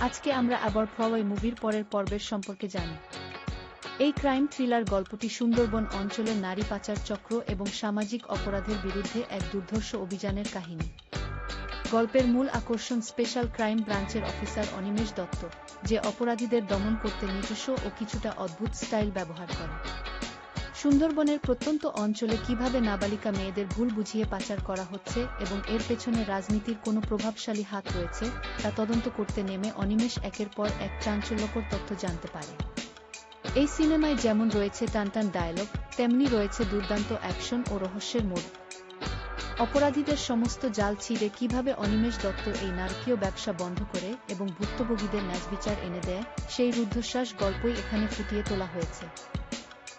আজকে আমরা আবার প্রলয় মুভির পরের পর্বের সম্পর্কে জানি। এই ক্রাইম থ্রিলার গল্পটি সুন্দরবন অঞ্চলের নারী পাচার চক্র এবং সামাজিক অপরাধের বিরুদ্ধে এক দুর্ধর্ষ অভিযানের কাহিনী। গল্পের মূল আকর্ষণ স্পেশাল ক্রাইম ব্রাঞ্চের অফিসার অনিমেষ দত্ত, যে অপরাধীদের দমন করতে নিজস্ব ও কিছুটা অদ্ভুত স্টাইল ব্যবহার করে। সুন্দরবনের প্রত্যন্ত অঞ্চলে কিভাবে নাবালিকা মেয়েদের ভুল বুঝিয়ে পাচার করা হচ্ছে এবং এর পেছনে রাজনীতির কোনো প্রভাবশালী হাত রয়েছে তা তদন্ত করতে নেমে অনিমেষ একের পর এক চাঞ্চল্যকর তথ্য জানতে পারে। এই সিনেমায় যেমন রয়েছে টানটান ডায়ালগ, তেমনি রয়েছে দুর্দান্ত অ্যাকশন ও রহস্যের মোড়। অপরাধীদের সমস্ত জাল ছিঁড়ে কিভাবে অনিমেষ দত্ত এই নারকীয় ব্যবসা বন্ধ করে এবং ভুক্তভোগীদের ন্যায়বিচার এনে দেয়, সেই রুদ্ধশ্বাস গল্পই এখানে ফুটিয়ে তোলা হয়েছে।